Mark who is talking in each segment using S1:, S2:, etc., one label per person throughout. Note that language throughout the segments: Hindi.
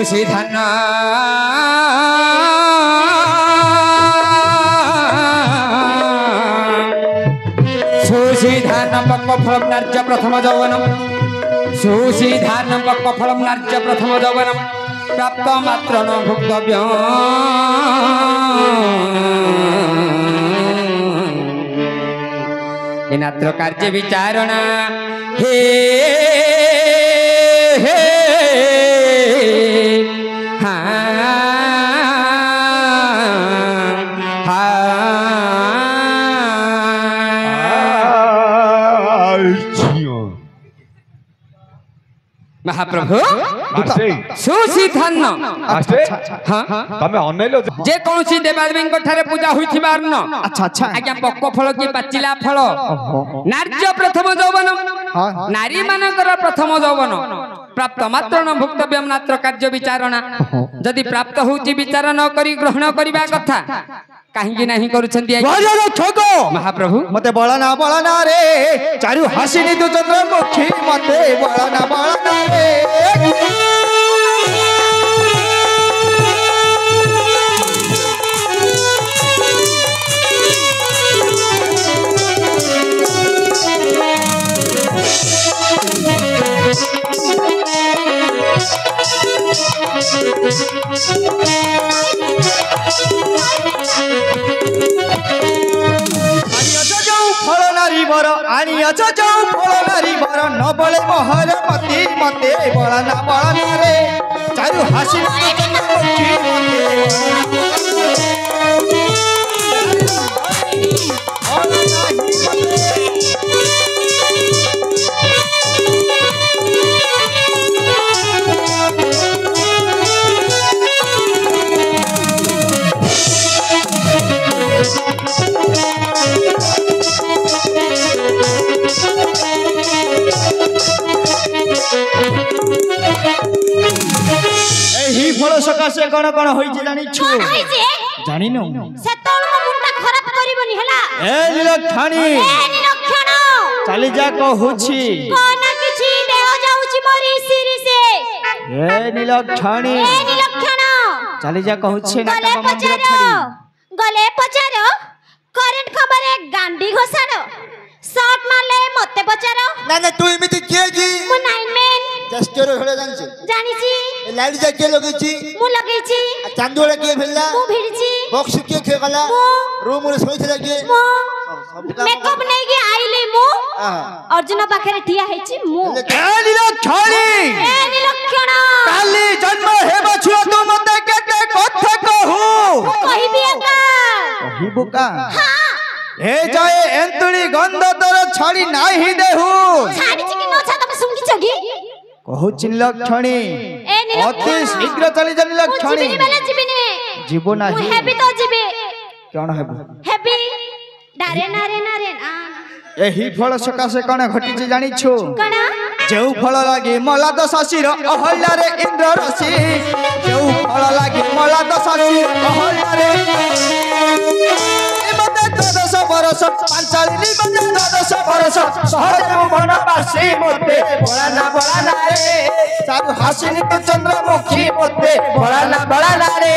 S1: सुशीधन सुशीधन पक्वफलम नार्य प्रथम यौवनम सुशीधन पक्वफलम नार्य प्रथम यौवनम प्राप्त मात्र न भुक्तव्यम् नात्र कार्य विचारणा हे हे महाप्रभु सुशीधन जे कौन देवादेवी पूजा हुईथिबार न आज्ञा पक्व फल कि पाचिला फल नार्य प्रथम यौवन नारी मानकर प्रथम यौवन प्राप्त मात्र न भुक्तव्यम नात्र कार्य विचारणा जदि प्राप्त होउची विचार न करी ग्रहण करिबा कथा कहीं नहीं करुछंती महाप्रभु
S2: मते बळना रे चारु हासिनी तु चंद्रमुखी मते बळना रे आनियच जो फल नारी बर न बळे महर मती मते बळना रे चारु हासिनी चंद्रमुखी फल सकाशे कौन कौन होई जे जानि छु जानि न
S3: सेतौल म मुंडा खराब करिवनी हला
S2: ए निलक्षणी चली जा कहूछि
S3: कोन किछि देह जाउछि मोरी सिरी से
S2: ए निलक्षणी चली जा कहूछि ना का मंदिर छड़ी
S3: गले पचारो करंट खबरे गांडी घोसारो शॉट मारले मते पचारो
S2: ना ना तू इमिति के जी
S3: मु नाइन मैन
S2: जस्टर हेले जानछि
S3: जानिछि
S2: लाइट जा के लगैछि
S3: मु लगैछि
S2: चांदोला के भेला
S3: मु भिड़छि
S2: बॉक्स के खेगला रूम रे सोइथला के
S3: मेकअप नै के आइले मु अर्जुन पाखरे ठिया हेछि मु
S2: ए निलक्षणी काली जन्म हेबा छु तू मते केते कथा कहू
S3: कहिबी एका
S2: कहिबु का हां हे जाए एंतुली गंध तोर छाड़ी नाही देहु
S3: छाड़ी कि न छा तमे सुंगी छगी
S2: कहू चिलक्षणी अति शीघ्र चली जा निलक्षणी
S3: जीबिनी
S2: जीवो नाही
S3: मु हेबी तो जीबी
S2: कोन हेबु
S3: हेबी डारे नारे नारे
S2: एही फल सकाशे कोन घटी जे जानि छु
S3: कणा
S2: जेउ फल लागे मला दशासीर अहल्या रे इंद्र रसी जेउ फल लागे मला दशासीर अहल्या रे मते 12 बरस पांचाली मते 12 बरस सहज वनवासी मते बळाना रे चारु हासिनी तु चंद्रमुखी मते बळाना रे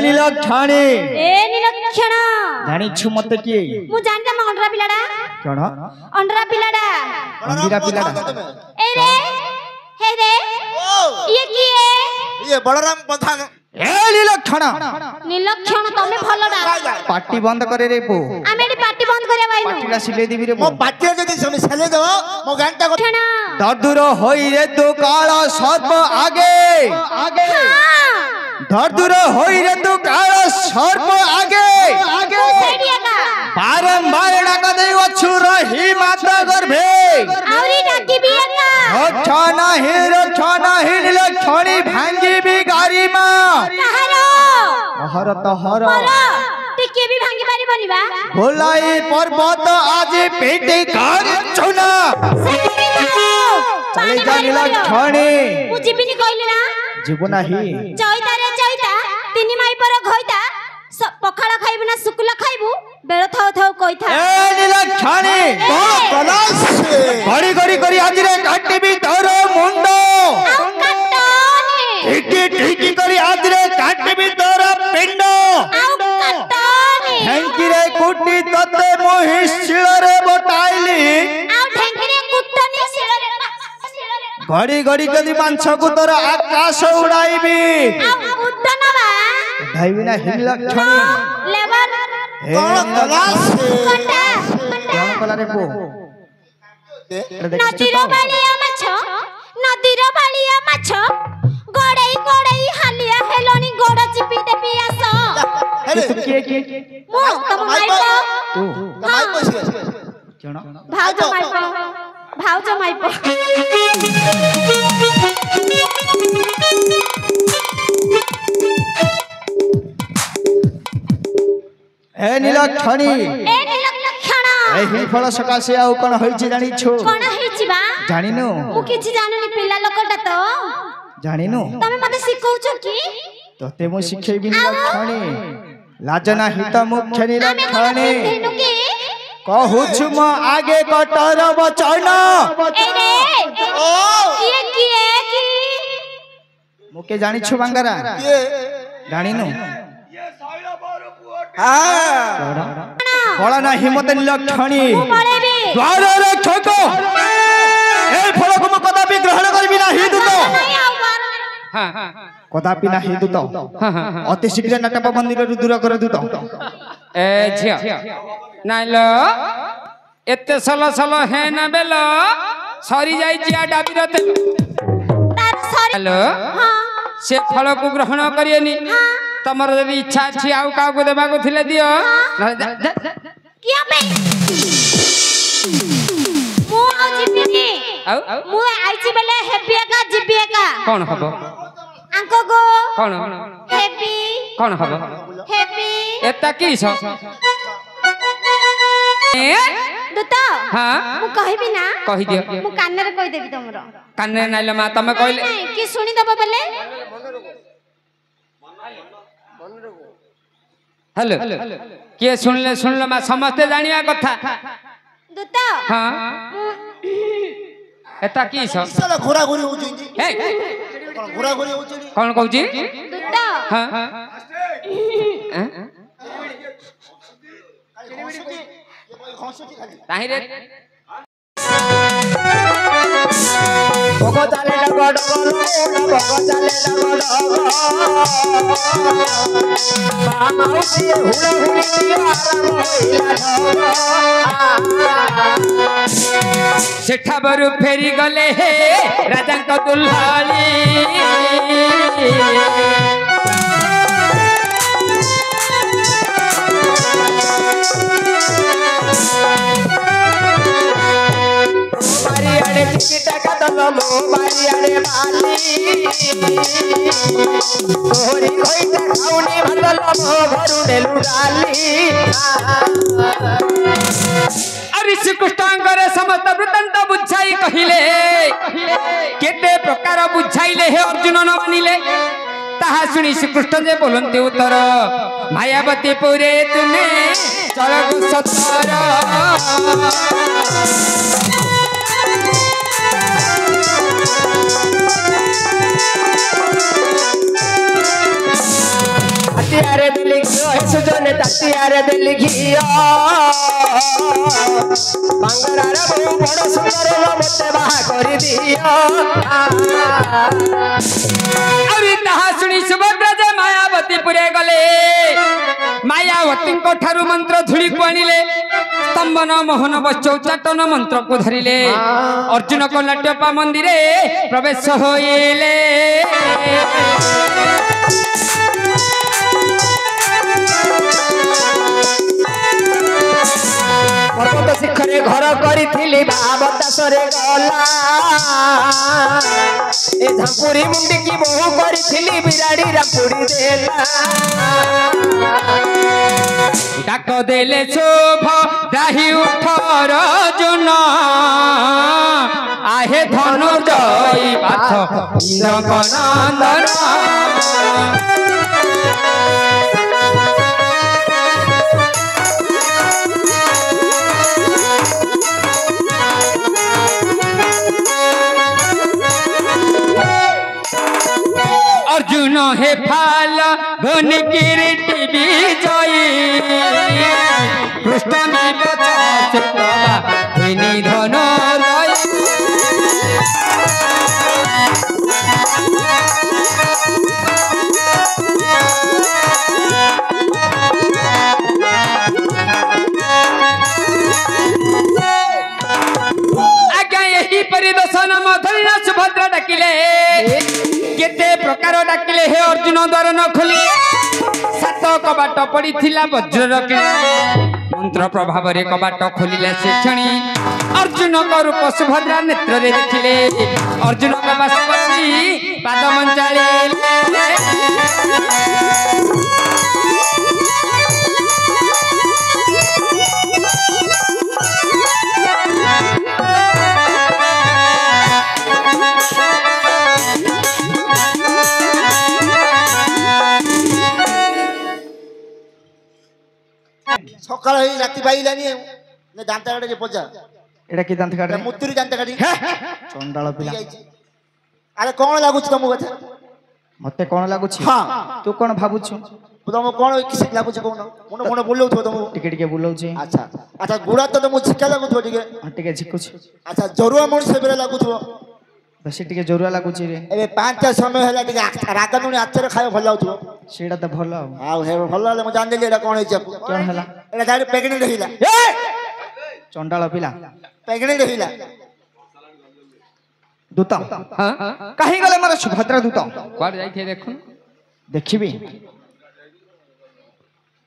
S2: निलक्षणी जानी छु मते की
S3: मु जानता म अंडरा पिलाडा
S2: कोन
S3: अंडरा पिलाडा ए रे हे रे ये की है
S2: ये बलराम पंथा ए निलक्षण
S3: तमे भलडा
S2: पार्टी बंद करे रे पो
S3: आमेडी पार्टी बंद करे भाई
S2: पार्टीला सिले दिबी रे
S4: मो पार्टी जदी सने सेले देबो मो गांटा को
S2: ददुर होई रे तू काला सर्प आगे ददुर होई रे तू काला सर्प आगे बारंबार डाका देई अछु रही माता गर्भे
S3: आउरी डाकी बियाका
S2: रक्षणा ही निलक्षणी भांगी भी गारी मा
S3: कहारो
S2: हर तहर
S3: टिके भी भांगी परिबनी बा
S2: भोलाई पर्वत आज पेटे कर छुना चले जा नीलक्षणी
S3: मु जीबिनी कहली ना
S2: जीव नाही
S3: चैता रे चैता तिनी माई पर घइता पखाड़ खाइबु ना सुकुला खाइबु बेळ थाउ थाउ कइथा
S2: ए नीलक्षणी कोन कलास घड़ी घड़ी करी आज रे काटिबी तोर मुंड
S3: आउ काटने
S2: ठीकी करी आज रे काटिबी तोर पिंड
S3: आउ काटने
S2: थैंकी रे कुटी तते मोहि शिଳରେ बटाइली
S3: आउ ढेंकी रे कुटनी शिଳରେ
S2: घड़ी घड़ी कदी मांस को तोर आकाश उड़ाइबी
S3: आउ उड्डन बा
S2: भाईबी ना नीलक्षणी
S3: लेबर
S4: कोन कलास
S3: कोटा
S2: कोन कला रे को
S3: नदीर बालिया माछ गड़ाई गड़ाई हालिया हेलोनी गोड़ चिपी देबी आस मु तम माइपो
S2: तू
S4: माइपो
S2: केण
S3: भाउज माइपो
S2: ए नीलक्षणी
S3: नीलक्षण
S2: एही फल सकाशे आउ कोन होइछि जानि छु
S3: कोन होइछि बा
S2: जानिनु
S3: मु किछि जानुनी पिला लोकटा तो
S2: जानिनु
S3: तमे मते सिखौछ की
S2: तते मु शिखेबी नीलक्षणी लाजना हित मुख्य नीलक्षणी कहूछु म आगे कटर बचन
S3: ए रे किए की
S2: मुके जानि छु बांगारा
S4: ये
S2: जानिनु फल ना हिम्मत नीलक्षणी द्वार रक्षक ए फल को म कदापि ग्रहण करबी नाही दूत कदापि नाही दूत अति शीघ्र नाटप मंदिर रु दूर कर दूत
S1: ए झिया नाइलो एते सल सल हे ना बेलो सरी जाई जिया डाबी रते हेलो से फल को ग्रहण करियनी तमर यदि इच्छा अछि आउ का को देबा को थिले दियो
S3: किया बे मु आ जिबिनी मु आइछि बेले हेबिएका जिबिएका
S1: कौन हबो
S3: आंको गो
S1: कौन
S3: हेबी
S1: कौन हबो
S3: हेबी
S1: एता की छ
S3: दुता
S1: हां
S3: मु कहबी ना
S1: कहि दियो
S3: मु कान्ने रे कहि देबी तमरो
S1: कान्ने नाइलो मा तमे कहले
S3: की सुनी दबो बेले
S1: हेलो किए सुनले मा समझते जानिया कथा
S3: दुता
S1: हां एता की छ
S4: साला घोरा घोरी होउछि
S1: हे
S4: कोन घोरा घोरी होउछि
S1: कौन कहूची
S3: दुता
S1: हां ताही रे
S2: बग चाले लगड बग चाले लगड माउसी हुड़ा हुड़ी आराम होइला
S1: सेठा बरु फेरी गले हे राजा को दुल्हाली
S2: बारियाडे टिकिटा कदलो बारियाडे बाली तोरी कोइटा खाउनी भदलो घरुडे लुडाली
S1: ऋषि कृष्णांगर समस्त वृत्तांत बुझाई कहिले केते प्रकार बुझाइले हे अर्जुन न मानिले ताहा सुनी श्रीकृष्ण जे बोलन्ते उत्तर मायावती पुरे तुने चलगु सत्तर
S2: तातियारे दिली सुजने तातियारे दिली घिया बांगरार बहु बड़ सुंदर मते बाहा करि दिया
S1: अरे ताहा सुनी सुभद्रा जे मायावती पुरे गले मायावती को ठारु मंत्र धुली को आनिले स्तंभन मोहन बचौचाटन मंत्र को धरिले अर्जुन को नाट्यपा मंदिरे प्रवेश होइले
S2: पर्वत शिखरे घर करी बाबदासरे गला ए झांपुरी मुंडी की बहु करी बिराड़ी रापुड़ी देला
S1: डाक देले शोभ राही उठर जुन आहे धनु जय पाथ नंदन अर्जुन हे फाल घन किरीटी विजयी कृष्ण निधन आज्ञा यही परिदर्शन मधुर सुभद्रा डाकिले केते प्रकार डाकिले हे अर्जुन द्वार न खोली सात कबाट पड़ी वज्र मंत्र प्रभाव रे कबाट खोलिले से क्षणी अर्जुन का रूप सुभद्रा नेत्र रे देखिले अर्जुन का पास बसी पाद मंचाले
S4: सकाळ होई राती पाइलानी ने दांत काटे जे पजा
S2: एटा की दांत काटे
S4: मुतुरी दांत काटी
S2: चंडाळ पिला
S4: अरे कोन लागुछ तुम कथा
S2: मते कोन लागुछ
S4: हां
S2: तू कोन भाबुछ
S4: तुम कोन किसी लागुछ कोन मन मन बोलौ थो तुम
S2: टिके टिके बोलौछ
S4: अच्छा अच्छा गुडा तो तुम झिका लागु थो टिके
S2: टिके झिकुछ
S4: अच्छा जरुआ मन से बेला लागु थो
S2: बस टिके जरुआ लागुछ रे
S4: एबे 5 समय होला टिके रागनुनी आचर खाय भल लाउ थो
S2: सेडा त भल
S4: आ हे भल ले म जान देली एटा कोन हिसाब
S2: कोन हला
S4: एटा गाड़ी प्रेग्नेंट रहिला
S2: ए चंडाळ पिला
S4: प्रेग्नेंट रहिला
S2: दूता
S1: हां
S2: कहीं गले मारे सुभद्रा दूता
S1: क्वाड जाई थे देखो
S2: देखिबी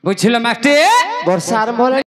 S1: बुझिलो मास्टर
S2: वर्षा आरंभ